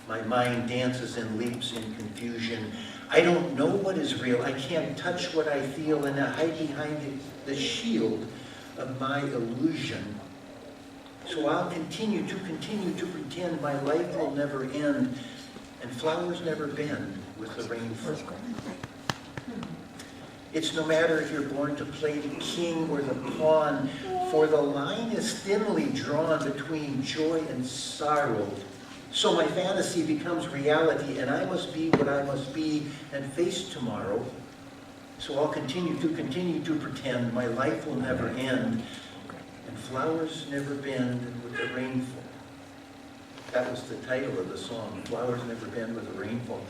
My mind dances and leaps in confusion. I don't know what is real. I can't touch what I feel, and I hide behind the shield of my illusion. So I'll continue to pretend my life will never end, and flowers never bend with the rainfall. It's no matter if you're born to play the king or the pawn, for the line is thinly drawn between joy and sorrow. So my fantasy becomes reality, and I must be what I must be and face tomorrow. So I'll continue to pretend my life will never end, and flowers never bend with the rainfall. That was the title of the song, Flowers Never Bend with the Rainfall.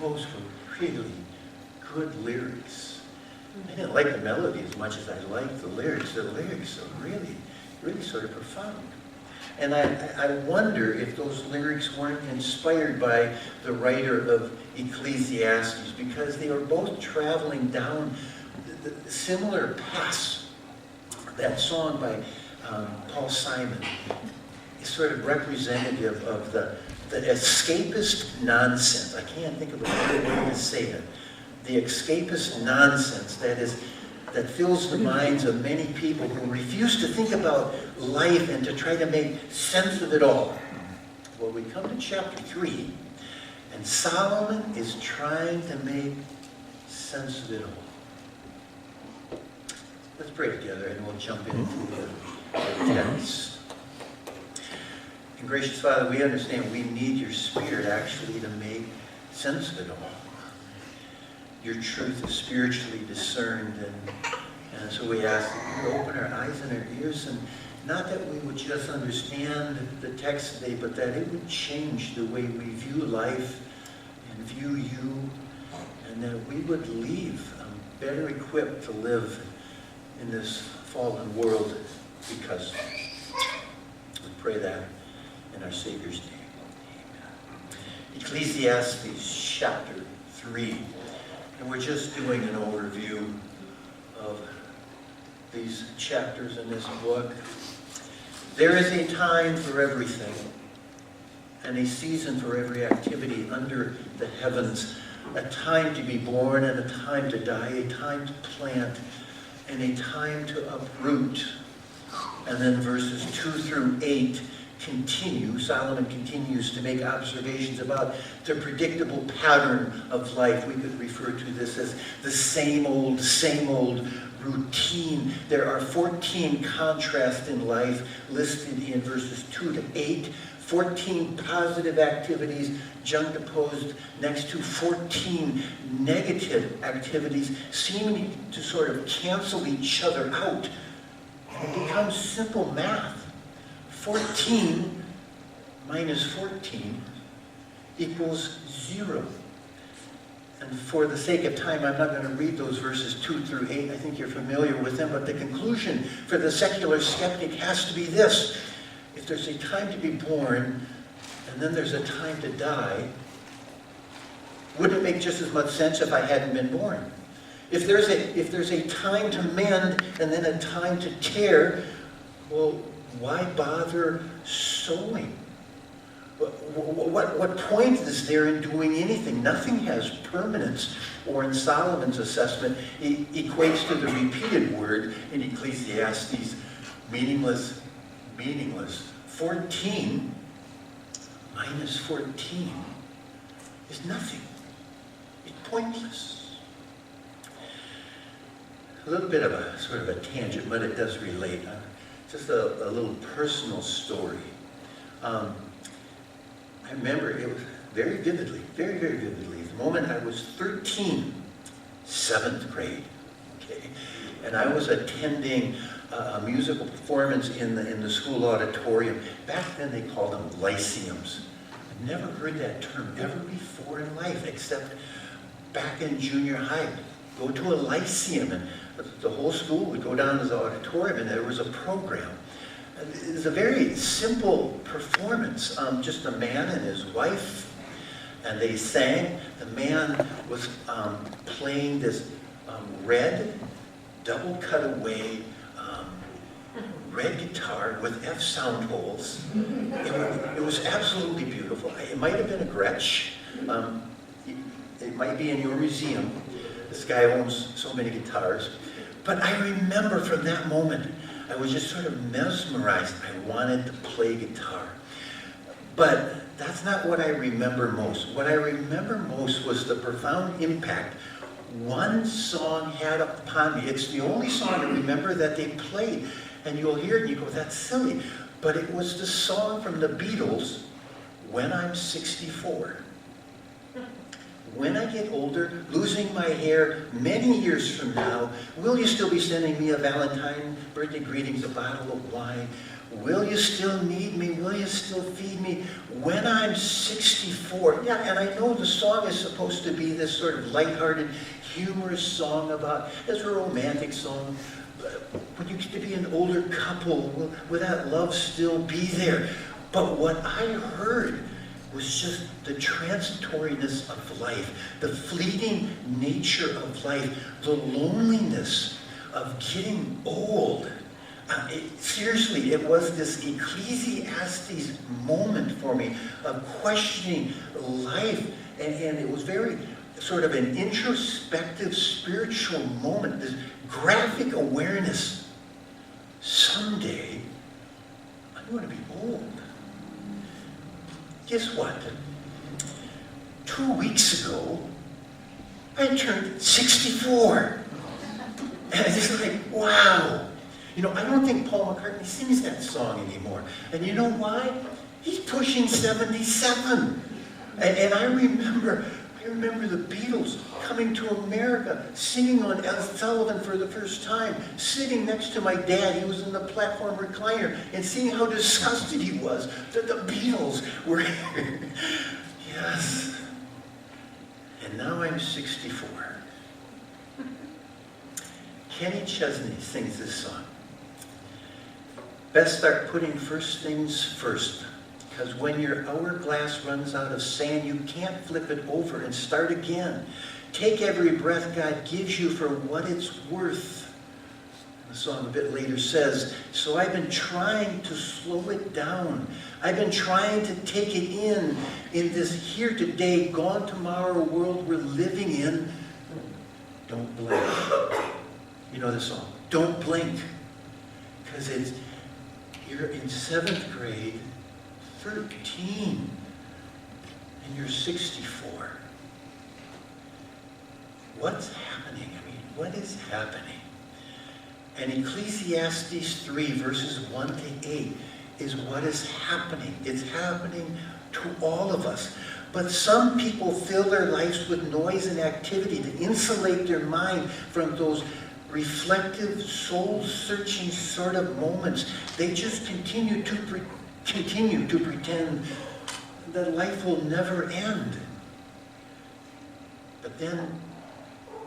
Those were really good lyrics. I didn't like the melody as much as I liked the lyrics. The lyrics are really sort of profound. And I wonder if those lyrics weren't inspired by the writer of Ecclesiastes, because they were both traveling down the similar paths. That song by Paul Simon is sort of representative of the escapist nonsense. I can't think of a better way to say it. The escapist nonsense that fills the minds of many people who refuse to think about life and to try to make sense of it all. Well, we come to chapter 3, and Solomon is trying to make sense of it all. Let's pray together, and we'll jump into the text. And gracious Father, we understand we need your Spirit actually to make sense of it all. Your truth is spiritually discerned, and so we ask that you open our eyes and our ears, and not that we would just understand the text today, but that it would change the way we view life and view you, and that we would leave better equipped to live in this fallen world because we pray that in our Savior's name. Amen. Ecclesiastes chapter 3. And we're just doing an overview of these chapters in this book. There is a time for everything, and a season for every activity under the heavens. A time to be born and a time to die, a time to plant and a time to uproot. And then verses 2 through 8 continue. Solomon continues to make observations about the predictable pattern of life. We could refer to this as the same old routine. There are 14 contrasts in life listed in verses 2 to 8. 14 positive activities juxtaposed next to 14 negative activities, seeming to sort of cancel each other out. It becomes simple math. 14 minus 14 equals 0. And for the sake of time, I'm not going to read those verses 2 through 8. I think you're familiar with them. But the conclusion for the secular skeptic has to be this. If there's a time to be born, and then there's a time to die, wouldn't it make just as much sense if I hadn't been born? If there's a time to mend, and then a time to tear, well, why bother sowing? What point is there in doing anything? Nothing has permanence, or in Solomon's assessment, it equates to the repeated word in Ecclesiastes, meaningless. 14 minus 14 is nothing. It's pointless. A little bit of a sort of a tangent, but it does relate. Just a little personal story. I remember it was very vividly, very vividly, the moment I was 13, 7th grade, okay, and I was attending a musical performance in the school auditorium. Back then they called them lyceums. I'd never heard that term ever before in life, except back in junior high. Go to a lyceum, and the whole school would go down to the auditorium, and there was a program. It was a very simple performance, just a man and his wife, and they sang. The man was playing this red, double cutaway, red guitar with F sound holes. It was absolutely beautiful. beautiful. It might have been a Gretsch. It might be in your museum. This guy owns so many guitars. But I remember from that moment, I was just sort of mesmerized. I wanted to play guitar. But that's not what I remember most. What I remember most was the profound impact one song had upon me. It's the only song I remember that they played. And you'll hear it and you go, that's silly. But it was the song from the Beatles, When I'm 64. When I get older, losing my hair many years from now, will you still be sending me a Valentine, birthday greetings, a bottle of wine? Will you still need me? Will you still feed me? When I'm 64. Yeah, and I know the song is supposed to be this sort of lighthearted, humorous song about, it's a romantic song. When you get to be an older couple, will that love still be there? But what I heard was just the transitoriness of life, the fleeting nature of life, the loneliness of getting old. Seriously, it was this Ecclesiastes moment for me of questioning life, and it was very sort of an introspective spiritual moment, this graphic awareness. Someday, I'm going to be old. Guess what? 2 weeks ago, I turned 64. And it's just like, wow. You know, I don't think Paul McCartney sings that song anymore. And you know why? He's pushing 77. And I remember the Beatles coming to America, singing on El Sullivan for the first time, sitting next to my dad. He was in the platform recliner, and seeing how disgusted he was that the Beatles were here. Yes. And now I'm 64. Kenny Chesney sings this song. Best start putting first things first. Because when your hourglass runs out of sand, you can't flip it over and start again. Take every breath God gives you for what it's worth. The song a bit later says, so I've been trying to slow it down. I've been trying to take it in this here today, gone tomorrow world we're living in. Don't blink. You know the song. Don't blink. Because you're in 7th grade, 13, and you're 64. What's happening? I mean, what is happening? And Ecclesiastes 3, verses 1 to 8, is what is happening. It's happening to all of us. But some people fill their lives with noise and activity to insulate their mind from those reflective, soul-searching sort of moments. They just continue to pretend that life will never end. But then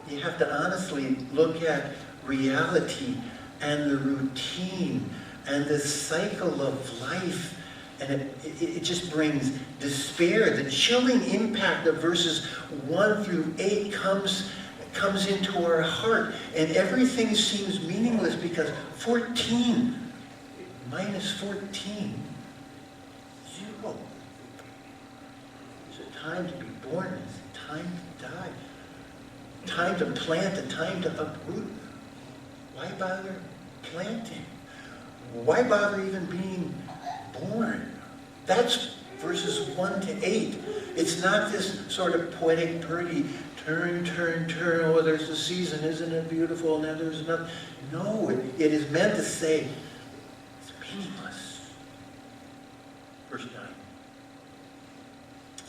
you have to honestly look at reality and the routine and the cycle of life, and it just brings despair. The chilling impact of verses 1 through 8 comes into our heart, and everything seems meaningless because 14 minus 14, 0. Is it time to be born? Is it time to die? Time to plant, a time to uproot. Why bother planting? Why bother even being born? That's verses 1 to 8. It's not this sort of poetic, pretty, turn, turn, turn, oh, there's a season, isn't it beautiful? Now there's another. No, it is meant to say, it's meaningless. Verse 9.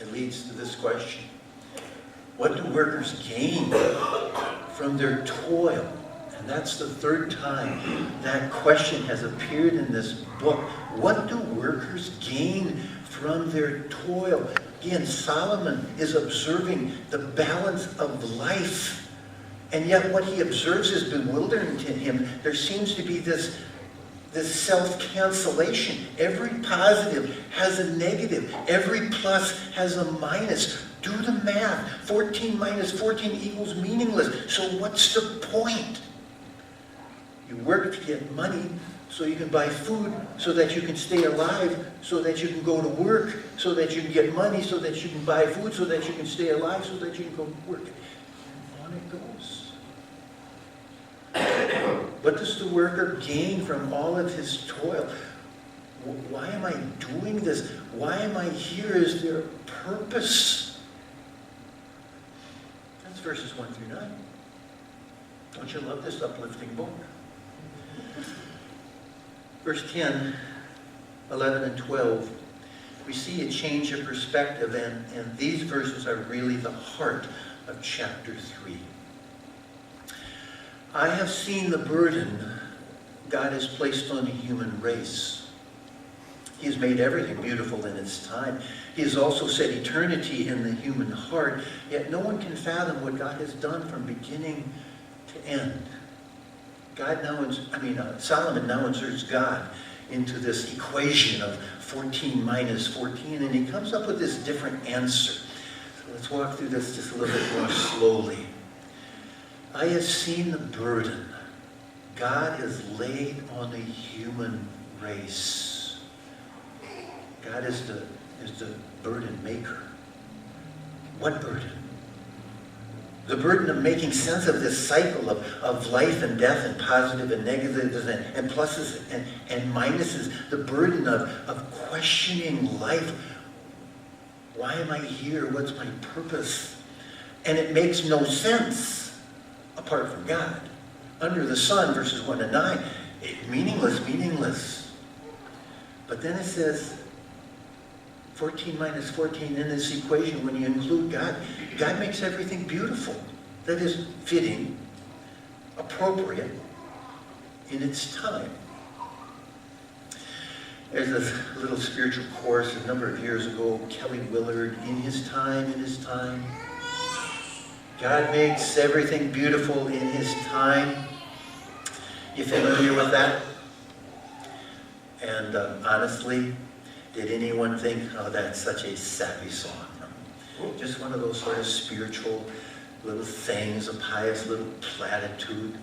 It leads to this question. What do workers gain from their toil? And that's the third time that question has appeared in this book. What do workers gain from their toil? Again, Solomon is observing the balance of life. And yet what he observes is bewildering to him. There seems to be this self-cancellation. Every positive has a negative. Every plus has a minus. Do the math. 14 minus 14 equals meaningless. So what's the point? You work to get money, so you can buy food, so that you can stay alive, so that you can go to work, so that you can get money, so that you can buy food, so that you can stay alive, so that you can go to work. And on it goes. What does the worker gain from all of his toil? Why am I doing this? Why am I here? Is there a purpose? That's verses 1 through 9. Don't you love this uplifting book? Verse 10, 11, and 12, we see a change of perspective, and these verses are really the heart of chapter 3. I have seen the burden God has placed on the human race. He has made everything beautiful in its time. He has also set eternity in the human heart, yet no one can fathom what God has done from beginning to end. Solomon now inserts God into this equation of 14 minus 14, and he comes up with this different answer. So let's walk through this just a little bit more slowly. I have seen the burden God has laid on the human race. God is the burden maker. What burden? The burden of making sense of this cycle of life and death and positive and negatives and pluses and minuses. The burden of questioning life. Why am I here? What's my purpose? And it makes no sense apart from God. Under the sun, verses 1 to 9, meaningless. But then it says, 14 minus 14 in this equation, when you include God, God makes everything beautiful. That is fitting, appropriate, in its time. There's this little spiritual course a number of years ago, Kelly Willard, in his time. God makes everything beautiful in his time. You familiar with that? And honestly, did anyone think, oh, that's such a sappy song? Just one of those sort of spiritual little things, a pious little platitude.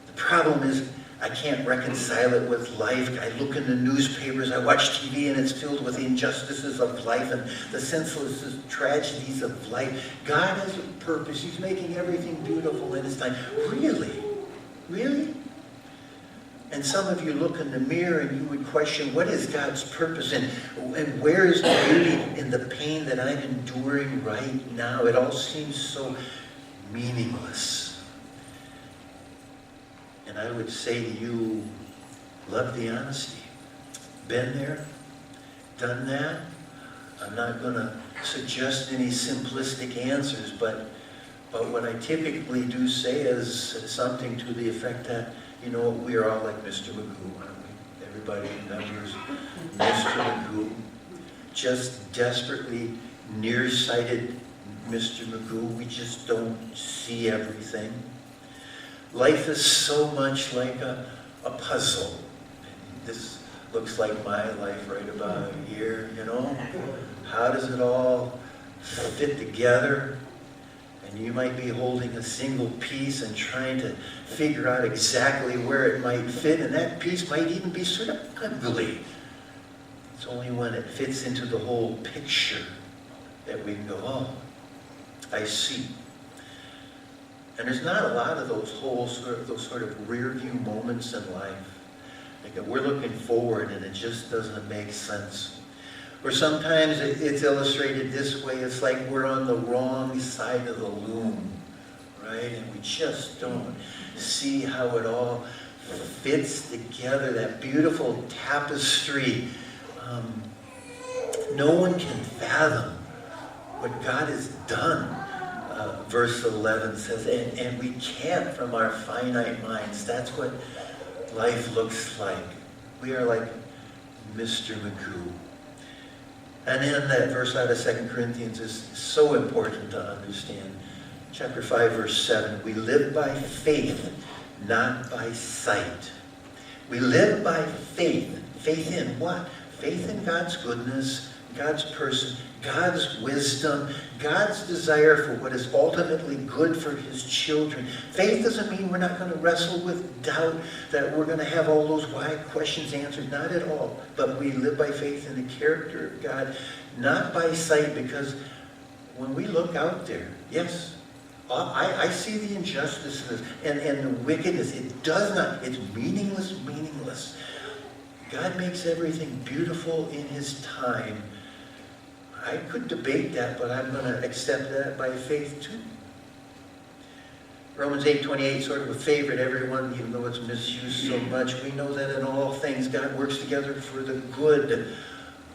The problem is, I can't reconcile it with life. I look in the newspapers, I watch TV, and it's filled with the injustices of life and the senseless tragedies of life. God has a purpose. He's making everything beautiful in his time. Really? Really? And some of you look in the mirror and you would question, what is God's purpose? And where is the beauty in the pain that I'm enduring right now? It all seems so meaningless. And I would say to you, love the honesty. Been there, done that. I'm not going to suggest any simplistic answers, but what I typically do say is something to the effect that, you know, we are all like Mr. Magoo, aren't we? Everybody remembers Mr. Magoo. Just desperately nearsighted Mr. Magoo. We just don't see everything. Life is so much like a puzzle. This looks like my life right about here, you know? How does it all fit together? And you might be holding a single piece and trying to figure out exactly where it might fit, and that piece might even be sort of ugly. It's only when it fits into the whole picture that we can go, oh, I see. And there's not a lot of those sort of rear view moments in life. Like we're looking forward and it just doesn't make sense. Or sometimes it's illustrated this way. It's like we're on the wrong side of the loom, right? And we just don't see how it all fits together, that beautiful tapestry. No one can fathom what God has done, verse 11 says, and we can't from our finite minds. That's what life looks like. We are like Mr. Magoo. And then that verse out of 2 Corinthians is so important to understand. Chapter 5, verse 7, we live by faith, not by sight. We live by faith. Faith in what? Faith in God's goodness, God's person, God's wisdom, God's desire for what is ultimately good for his children. Faith doesn't mean we're not going to wrestle with doubt, that we're going to have all those why questions answered. Not at all. But we live by faith in the character of God, not by sight, because when we look out there, yes, I see the injustices and the wickedness. It does not, it's meaningless. God makes everything beautiful in his time. I could debate that, but I'm going to accept that by faith too. Romans 8:28, sort of a favorite, everyone, even though it's misused so much. We know that in all things God works together for the good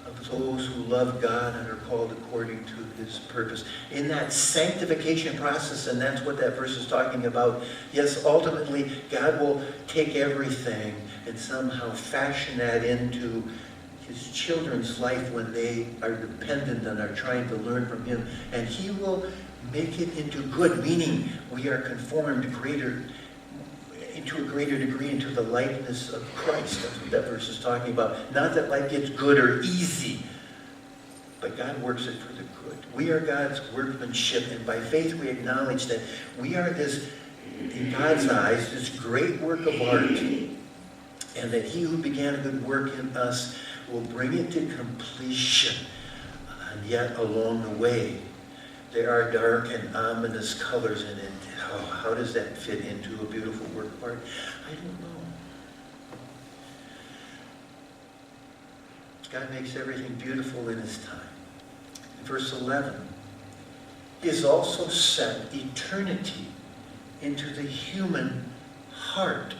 of those who love God and are called according to his purpose. In that sanctification process, and that's what that verse is talking about, yes, ultimately God will take everything and somehow fashion that into his children's life when they are dependent and are trying to learn from him. And he will make it into good, meaning we are conformed into a greater degree into the likeness of Christ. That's what that verse is talking about. Not that life gets good or easy, but God works it for the good. We are God's workmanship, and by faith we acknowledge that we are this, in God's eyes, this great work of art, and that he who began a good work in us will bring it to completion. And yet along the way, there are dark and ominous colors in it. Oh, how does that fit into a beautiful work of art? I don't know. God makes everything beautiful in his time. In verse 11, he has also set eternity into the human heart.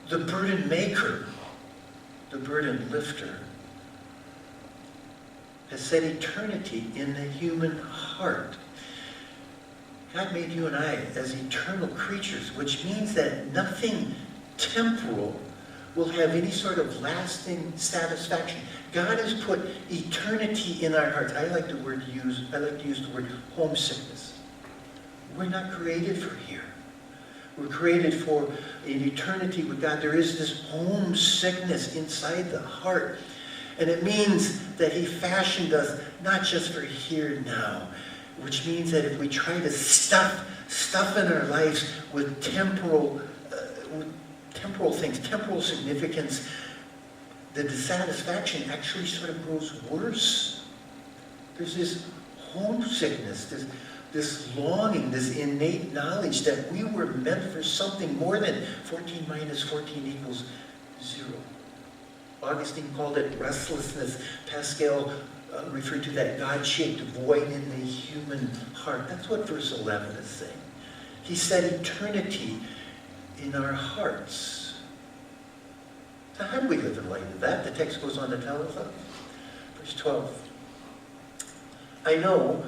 The burden maker, the burden lifter, has set eternity in the human heart. God made you and I as eternal creatures, which means that nothing temporal will have any sort of lasting satisfaction. God has put eternity in our hearts. I like to use the word homesickness. We're not created for here. We're created for an eternity with God. There is this homesickness inside the heart. And it means that he fashioned us not just for here and now, which means that if we try to stuff in our lives with temporal things, temporal significance, the dissatisfaction actually sort of grows worse. There's this homesickness, this longing, this innate knowledge that we were meant for something more than 14 minus 14 equals 0. Augustine called it restlessness. Pascal referred to that God-shaped void in the human heart. That's what verse 11 is saying. He set eternity in our hearts. So how do we live in light of that? The text goes on to tell us that. Verse 12. I know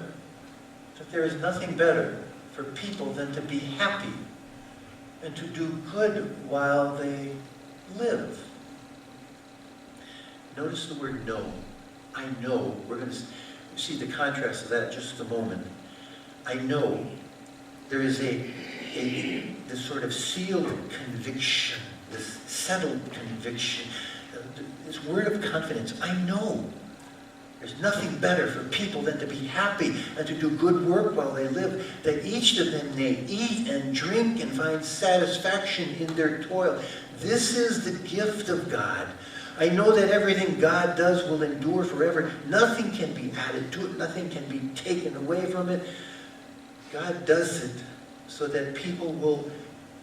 that there is nothing better for people than to be happy and to do good while they live. Notice the word know. I know. We're going to see the contrast of that in just a moment. I know there is this sort of sealed conviction, this settled conviction, this word of confidence. I know there's nothing better for people than to be happy and to do good work while they live, that each of them may eat and drink and find satisfaction in their toil. This is the gift of God. I know that everything God does will endure forever. Nothing can be added to it. Nothing can be taken away from it. God does it so that people will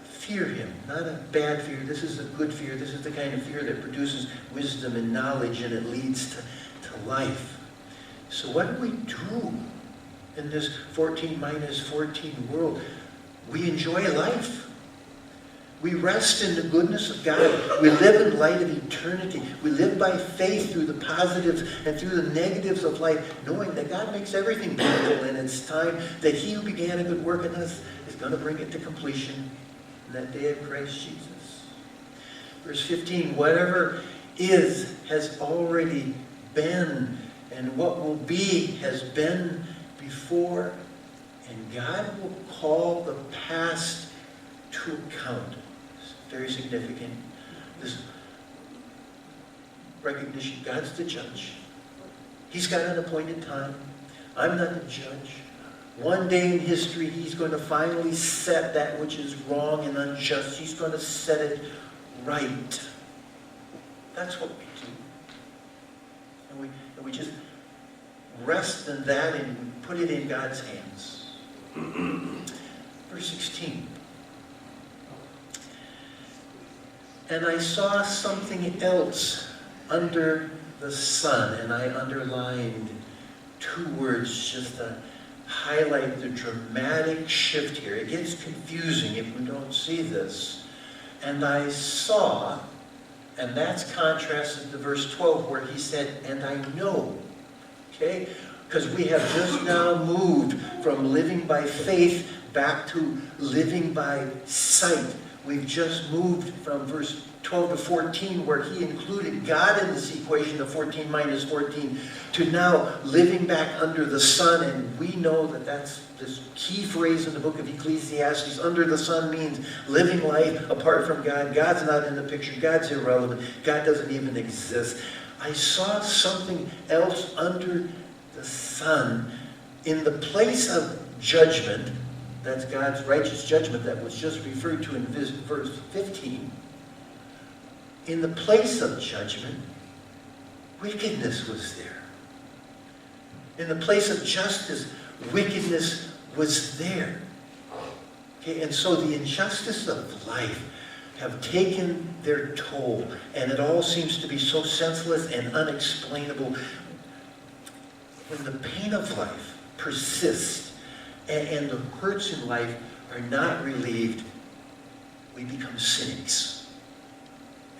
fear him. Not a bad fear. This is a good fear. This is the kind of fear that produces wisdom and knowledge, and it leads to life. So what do we do in this 14 minus 14 world? We enjoy life. We rest in the goodness of God. We live in light of eternity. We live by faith through the positives and through the negatives of life, knowing that God makes everything beautiful in its time, that he who began a good work in us is going to bring it to completion in that day of Christ Jesus. Verse 15, whatever is has already been, and what will be has been before, and God will call the past to account. It's very significant. This recognition, God's the judge. He's got an appointed time. I'm not the judge. One day in history, he's going to finally set that which is wrong and unjust. He's going to set it right. That's what we do. And we just rest in that and we put it in God's hands. Verse 16. And I saw something else under the sun, and I underlined 2 words just to highlight the dramatic shift here. It gets confusing if we don't see this. And I saw, and that's contrasted to verse 12 where he said, and I know. Okay? Because we have just now moved from living by faith back to living by sight. We've just moved from verse 12 to 14 where he included God in this equation of 14 minus 14 to now living back under the sun. And we know that that's this key phrase in the book of Ecclesiastes. Under the sun means living life apart from God. God's not in the picture. God's irrelevant. God doesn't even exist. I saw something else under the sun in the place of judgment. That's God's righteous judgment that was just referred to in verse 15. In the place of judgment, wickedness was there. In the place of justice, wickedness was there. Okay, and so the injustice of life have taken their toll, and it all seems to be so senseless and unexplainable. When the pain of life persists and the hurts in life are not relieved, we become cynics.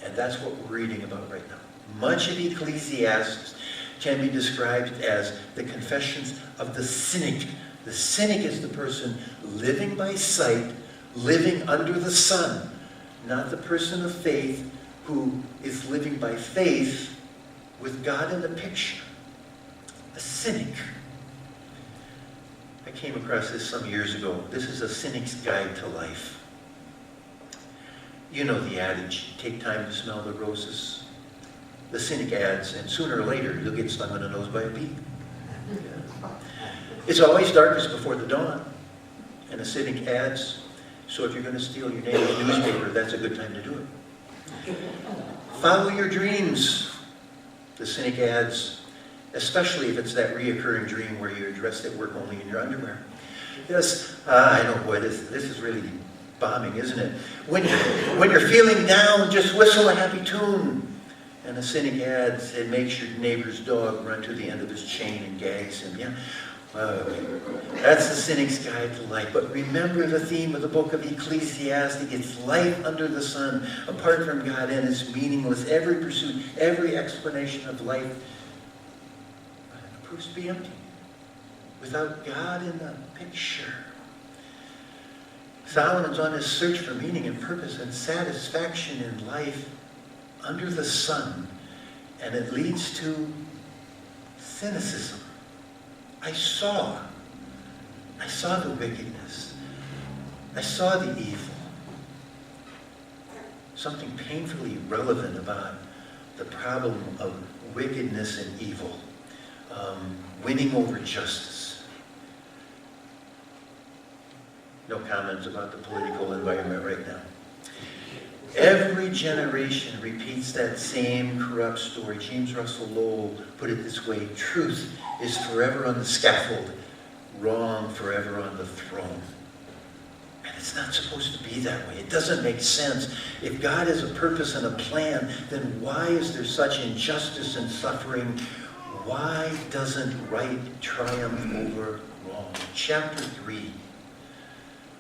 And that's what we're reading about right now. Much of Ecclesiastes can be described as the confessions of the cynic. The cynic is the person living by sight, living under the sun, not the person of faith who is living by faith with God in the picture. A cynic. I came across this some years ago. This is a cynic's guide to life. You know the adage, take time to smell the roses. The cynic adds, and sooner or later you'll get stung on the nose by a bee. Yeah. It's always darkest before the dawn. And the cynic adds, so if you're going to steal your neighbor's newspaper, that's a good time to do it. Follow your dreams, the cynic adds, especially if it's that reoccurring dream where you're dressed at work only in your underwear. Yes, I know, boy, this is really bombing, isn't it? When you're feeling down, just whistle a happy tune. And the cynic adds, it makes your neighbor's dog run to the end of his chain and gags him. Yeah, that's the cynic's guide to life. But remember the theme of the book of Ecclesiastes. It's life under the sun, apart from God, and it's meaningless. Every pursuit, every explanation of life proves to be empty without God in the picture. Solomon's on his search for meaning and purpose and satisfaction in life under the sun, and it leads to cynicism. I saw the wickedness. I saw the evil. Something painfully relevant about the problem of wickedness and evil, winning over justice. No comments about the political environment right now. Every generation repeats that same corrupt story. James Russell Lowell put it this way: truth is forever on the scaffold, wrong forever on the throne. And it's not supposed to be that way. It doesn't make sense. If God has a purpose and a plan, then why is there such injustice and suffering? Why doesn't right triumph over wrong? Chapter 3.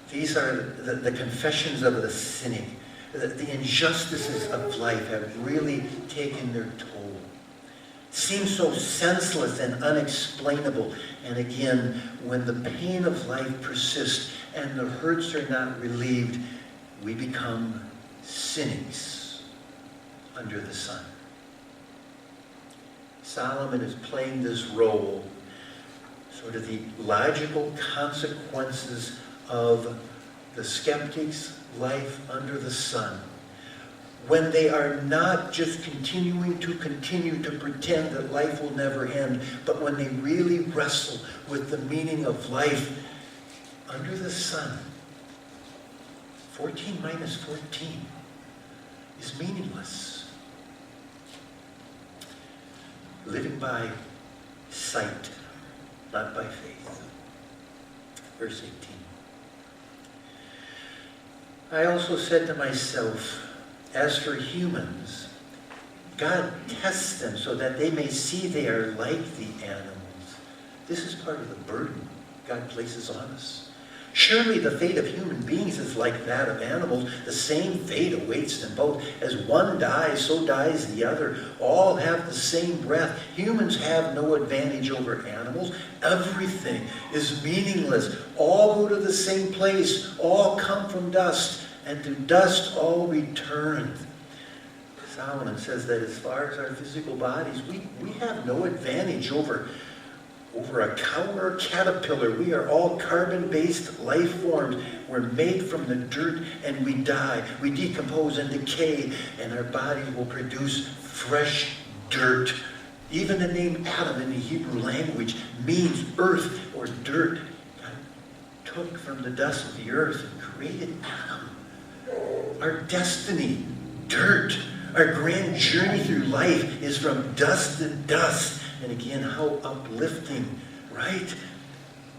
These are the confessions of the cynic. The injustices of life have really taken their toll. It seems so senseless and unexplainable. And again, when the pain of life persists and the hurts are not relieved, we become cynics under the sun. Solomon is playing this role, sort of the logical consequences of the skeptic's life under the sun. when they are not just continuing to pretend that life will never end, but when they really wrestle with the meaning of life under the sun. 14 minus 14 is meaningless. Living by sight, not by faith. Verse 18. I also said to myself, as for humans, God tests them so that they may see they are like the animals. This is part of the burden God places on us. Surely the fate of human beings is like that of animals. The same fate awaits them both. As one dies, so dies the other. All have the same breath. Humans have no advantage over animals. Everything is meaningless. All go to the same place. All come from dust, and to dust all return. Solomon says that as far as our physical bodies, we have no advantage over a cow or a caterpillar. We are all carbon-based life forms. We're made from the dirt and we die. We decompose and decay, and our bodies will produce fresh dirt. Even the name Adam in the Hebrew language means earth or dirt. God took from the dust of the earth and created Adam. Our destiny, dirt. Our grand journey through life is from dust to dust. And again, how uplifting, right?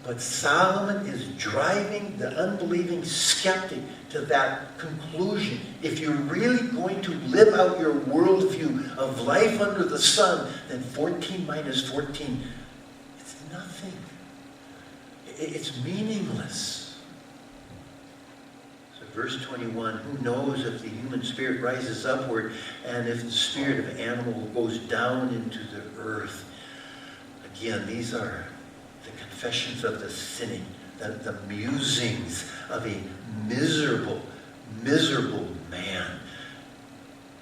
But Solomon is driving the unbelieving skeptic to that conclusion. If you're really going to live out your worldview of life under the sun, then 14 minus 14, it's nothing. It's meaningless. Verse 21, who knows if the human spirit rises upward and if the spirit of animal goes down into the earth? Again, these are the confessions of the cynic, the musings of a miserable, miserable man.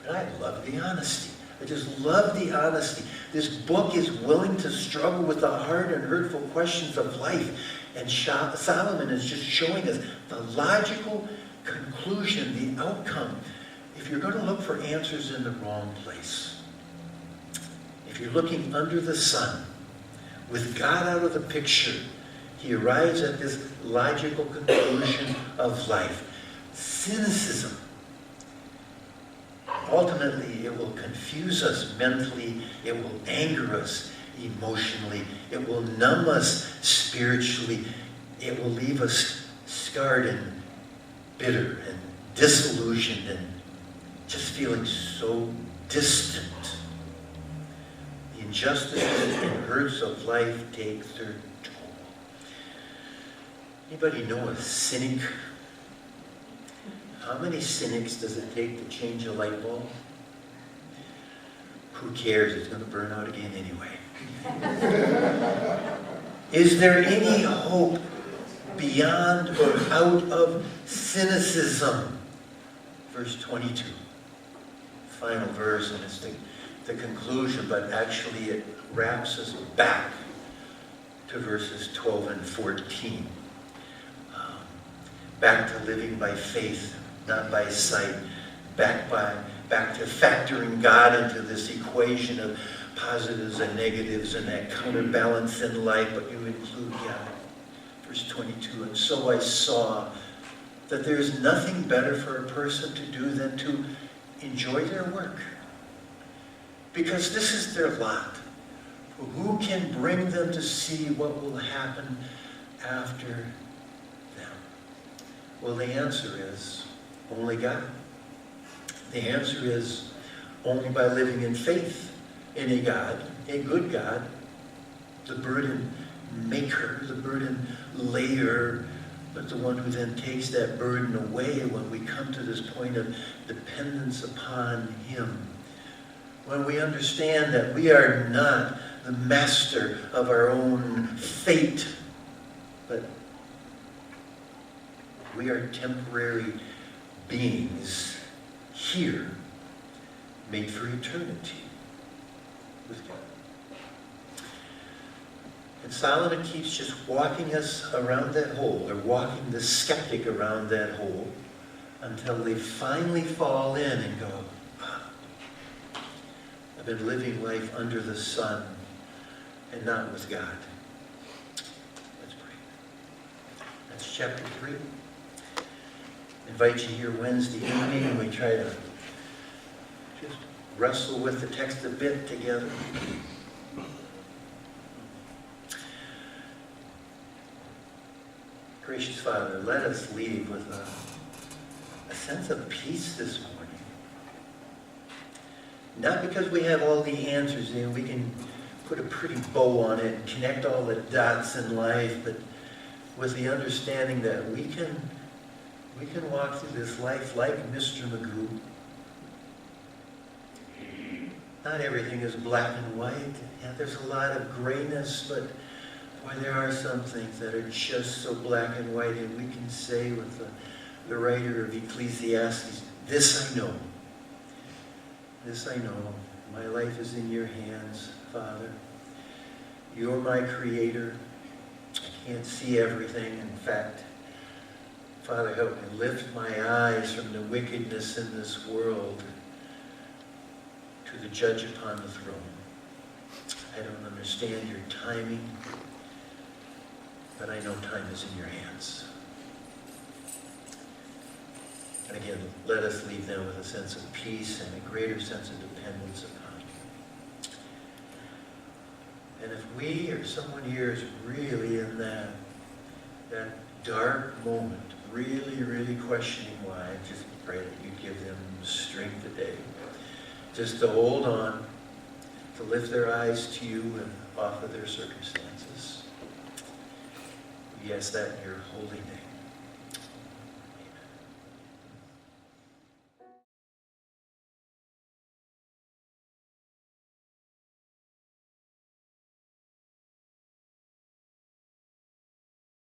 But I love the honesty. I just love the honesty. This book is willing to struggle with the hard and hurtful questions of life. And Solomon is just showing us the logical conclusion, the outcome, if you're going to look for answers in the wrong place. If you're looking under the sun, with God out of the picture, he arrives at this logical conclusion of life. Cynicism. Ultimately, it will confuse us mentally, it will anger us emotionally, it will numb us spiritually, it will leave us scarred and bitter and disillusioned and just feeling so distant. The injustices and hurts of life take their toll. Anybody know a cynic? How many cynics does it take to change a light bulb? Who cares? It's going to burn out again anyway. Is there any hope beyond or out of cynicism? Verse 22. Final verse, and it's the conclusion, but actually it wraps us back to verses 12 and 14. Back to living by faith, not by sight. Back to factoring God into this equation of positives and negatives and that counterbalance in life, but you include God. Verse 22, and so I saw that there is nothing better for a person to do than to enjoy their work. Because this is their lot. Who can bring them to see what will happen after them? Well, the answer is only God. The answer is only by living in faith in a God, a good God, the burden maker, the burden layer, but the one who then takes that burden away when we come to this point of dependence upon him. When we understand that we are not the master of our own fate, but we are temporary beings here, made for eternity with God. And Solomon keeps just walking us around that hole, or walking the skeptic around that hole, until they finally fall in and go, I've been living life under the sun and not with God. Let's pray. That's chapter 3. Invite you here Wednesday evening and we try to just wrestle with the text a bit together. Gracious Father, let us leave with a sense of peace this morning. Not because we have all the answers and we can put a pretty bow on it and connect all the dots in life, but with the understanding that we can walk through this life like Mr. Magoo. Not everything is black and white. Yeah, there's a lot of grayness, but boy, there are some things that are just so black and white, and we can say with the writer of Ecclesiastes, this I know. This I know. My life is in your hands, Father. You're my creator. I can't see everything. In fact, Father, help me lift my eyes from the wickedness in this world to the judge upon the throne. I don't understand your timing, but I know time is in your hands. And again, let us leave them with a sense of peace and a greater sense of dependence upon you. And if we or someone here is really in that dark moment, really questioning why, I just pray that you give them strength today. Just to hold on, to lift their eyes to you and off of their circumstances. We ask that in your holy name.